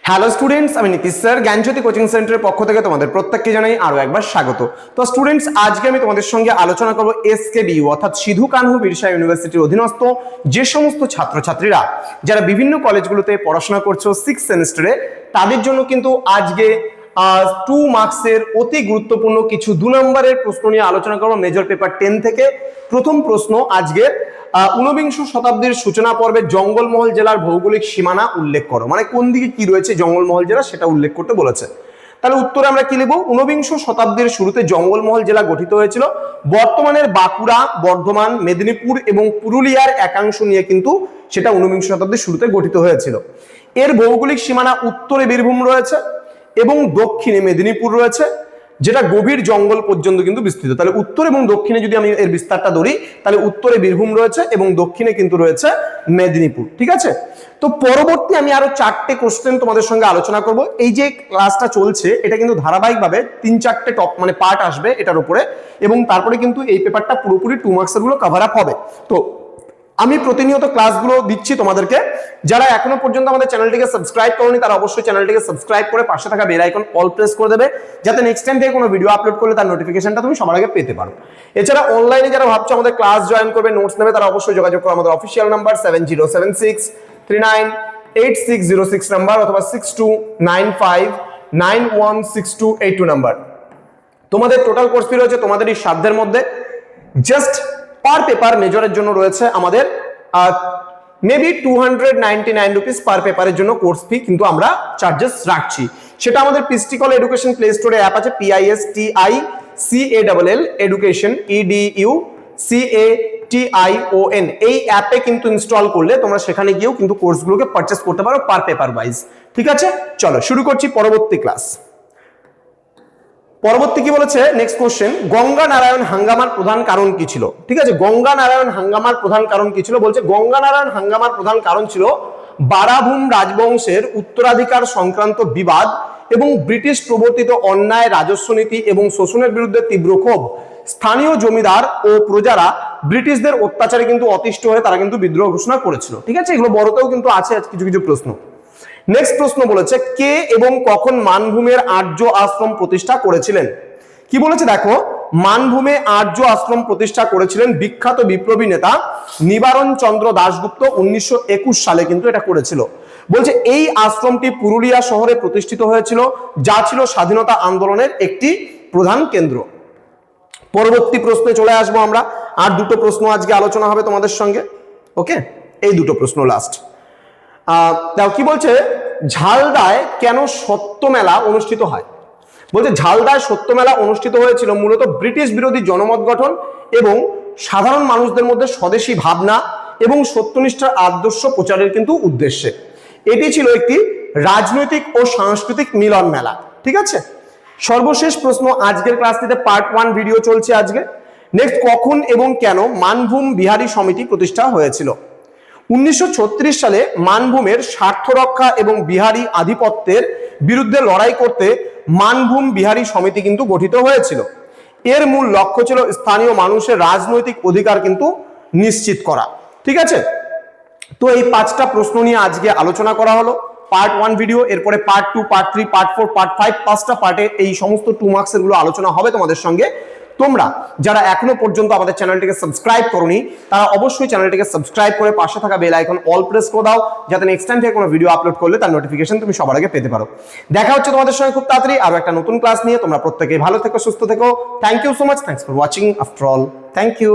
Hello students, আমি Nitish sir জ্ঞানজ্যোতি coaching সেন্টারের পক্ষ থেকে তোমাদের প্রত্যেককে জানাই আরো একবার স্বাগত। তো স্টুডেন্টস, আজকে আমি তোমাদের সঙ্গে আলোচনা করব এসকেবিইউ অর্থাৎ সিধু কানহু বিরসা ইউনিভার্সিটির অধীনস্থ যে সমস্ত ছাত্রছাত্রীরা যারা বিভিন্ন কলেজগুলোতে পড়াশোনা করছো 6th সেমিস্টারে, তাদের জন্য কিন্তু আজকে 2 মার্কসের অতি গুরুত্বপূর্ণ কিছু 2 নম্বরের প্রশ্ন নিয়ে আলোচনা করব মেজর পেপার 10 থেকে। প্রথম প্রশ্ন আজকে, ঊনবিংশ শতাব্দীর সূচনা পর্বে জঙ্গলমহল জেলার ভৌগোলিক সীমানা উল্লেখ করো। মানে কোন দিকে কি রয়েছে জঙ্গলমহল জেলা সেটা উল্লেখ করতে বলেছে। তাহলে উত্তরে আমরা কি লিখব? ঊনবিংশ শতাব্দীর শুরুতে জঙ্গলমহল জেলা গঠিত হয়েছিল। বর্তমানের বাঁকুড়া, বর্ধমান, মেদিনীপুর এবং পুরুলিয়ার একাংশ নিয়ে কিন্তু সেটা ঊনবিংশ শতাব্দীর শুরুতে গঠিত হয়েছিল। এর ভৌগোলিক সীমানা উত্তরে বীরভূম রয়েছে এবং দক্ষিণে মেদিনীপুর রয়েছে, যেটা গভীর জঙ্গল পর্যন্ত কিন্তু বিস্তৃত। তাহলে উত্তর এবং দক্ষিণে যদি আমি এর বিস্তারটা ধরি, তাহলে উত্তরে বীরভূম রয়েছে এবং দক্ষিণে কিন্তু রয়েছে মেদিনীপুর। ঠিক আছে, তো পরবর্তী আমি আরো 4টে কোশ্চেন তোমাদের সঙ্গে আলোচনা করব। এই যে ক্লাসটা চলছে এটা কিন্তু ধারাবাহিকভাবে 3-4টে মানে পার্ট আসবে এটার উপরে, এবং তারপরে কিন্তু এই পেপারটা পুরোপুরি 2 মার্কসের গুলো কভার আপ হবে। তো আমি প্রতিনিয়ত ক্লাসগুলো দিচ্ছি তোমাদেরকে। যারা এখনো পর্যন্ত আমাদের চ্যানেলটিকে সাবস্ক্রাইব করোনি তারা অবশ্যই চ্যানেলটিকে সাবস্ক্রাইব করে পাশে থাকা বেল আইকন অল প্রেস করে দেবে, যাতে নেক্সট টাইম থেকে কোনো ভিডিও আপলোড করলে তার নোটিফিকেশনটা তুমি সবার আগে পেতে পারো। এছাড়া অনলাইনে যারা ভাবছো আমাদের ক্লাস জয়েন করবে, নোটস নেবে, তারা অবশ্যই যোগাযোগ করো আমাদের অফিসিয়াল নাম্বার 7076398606 নাম্বার অথবা 6295916282 নাম্বার। তোমাদের টোটাল কোর্স ফি রয়েছে তোমাদের এই সাধ্যের মধ্যে। জাস্ট পার পেপার মেজরের জন্য রয়েছে আমাদের মেবি 299 রুপিস পার পেপারের জন্য কোর্স ফি কিন্তু আমরা চার্জেস রাখছি। সেটা আমাদের পিস্টিকল এডুকেশন প্লে স্টোরে অ্যাপ আছে, PISTICALL এডুকেশন EDUCATION, এই অ্যাপে কিন্তু ইনস্টল করলে তোমরা সেখানে গিয়েও কিন্তু কোর্সগুলোকে পারচেস করতে পারো পার পেপার ওয়াইজ। ঠিক আছে, চলো শুরু করছি পরবর্তী ক্লাস। পরবর্তী কি বলেছে, নেক্সট কোশ্চেন, গঙ্গা নারায়ণ হাঙ্গামার প্রধান কারণ কি ছিল? ঠিক আছে, গঙ্গা নারায়ণ হাঙ্গামার প্রধান কারণ কি ছিল? বলছে গঙ্গা নারায়ণ হাঙ্গামার প্রধান কারণ ছিল বারাভূম রাজবংশের উত্তরাধিকার সংক্রান্ত বিবাদ এবং ব্রিটিশ প্রবর্তিত অন্যায়, রাজস্ব নীতি এবং শোষণের বিরুদ্ধে তীব্র ক্ষোভ। স্থানীয় জমিদার ও প্রজারা ব্রিটিশদের অত্যাচারে কিন্তু অতিষ্ঠ হয়ে তারা কিন্তু বিদ্রোহ ঘোষণা করেছিল। ঠিক আছে, এগুলো বড়তেও কিন্তু আছে কিছু কিছু প্রশ্ন। নেক্সট প্রশ্ন বলেছে, কে এবং কখন মানভূমের আর্য আশ্রম প্রতিষ্ঠা করেছিলেন? কি বলেছে দেখো, মানভূমে আর্য আশ্রম প্রতিষ্ঠা করেছিলেন বিখ্যাত বিপ্লবী নেতা নিবারণ চন্দ্র দাশগুপ্ত। 1921 সালে কিন্তু এটা করেছিল। বলছে এই আশ্রমটি পুরুলিয়া শহরে প্রতিষ্ঠিত হয়েছিল, যা ছিল স্বাধীনতা আন্দোলনের একটি প্রধান কেন্দ্র। পরবর্তী প্রশ্নে চলে আসবো আমরা। আর 2টো প্রশ্ন আজকে আলোচনা হবে তোমাদের সঙ্গে। ওকে, এই 2টো প্রশ্ন লাস্ট। দাও কি বলছে, ঝালদায় কেন সত্য মেলা অনুষ্ঠিত হয়? বলছে ঝালদায় সত্য মেলা অনুষ্ঠিত হয়েছিল মূলত ব্রিটিশ বিরোধী জনমত গঠন এবং সাধারণ মানুষদের মধ্যে স্বদেশী ভাবনা এবং সত্যনিষ্ঠার আদর্শ প্রচারের কিন্তু উদ্দেশ্যে। এটি ছিল একটি রাজনৈতিক ও সাংস্কৃতিক মিলন মেলা। ঠিক আছে, সর্বশেষ প্রশ্ন আজকের ক্লাসটিতে পার্ট 1 ভিডিও চলছে আজকে। নেক্সট, কখন এবং কেন মানভূম বিহারী সমিতি প্রতিষ্ঠা হয়েছিল? 1936 সালে মানভূমের স্বার্থ রক্ষা এবং বিহারি আধিপত্যের বিরুদ্ধে লড়াই করতে মানভূম বিহারী সমিতি কিন্তু গঠিত হয়েছিল। এর মূল লক্ষ্য ছিল স্থানীয় মানুষের রাজনৈতিক অধিকার কিন্তু নিশ্চিত করা। ঠিক আছে, তো এই 5টা প্রশ্ন নিয়ে আজকে আলোচনা করা হলো পার্ট 1 ভিডিও। এরপরে পার্ট 2, পার্ট 3, পার্ট 4, পার্ট 5, 5টা পার্টে এই সমস্ত 2 মার্কসের গুলো আলোচনা হবে তোমাদের সঙ্গে। তোমরা যারা এখনো পর্যন্ত আমাদের চ্যানেলটিকে সাবস্ক্রাইব করোনি তারা অবশ্যই চ্যানেলটিকে সাবস্ক্রাইব করে পাশে থাকা বেল আইকন অল প্রেস করে দাও, যাতে নেক্সট টাইম থেকে কোনো ভিডিও আপলোড করলে তার নোটিফিকেশন তুমি সবার আগে পেতে পারো। দেখা হচ্ছে তোমাদের সঙ্গে খুব তাড়াতাড়ি আরো একটা নতুন ক্লাস নিয়ে। তোমরা প্রত্যেকেই ভালো থেকো, সুস্থ থেকো। Thank you so much, thanks for watching after all. Thank you.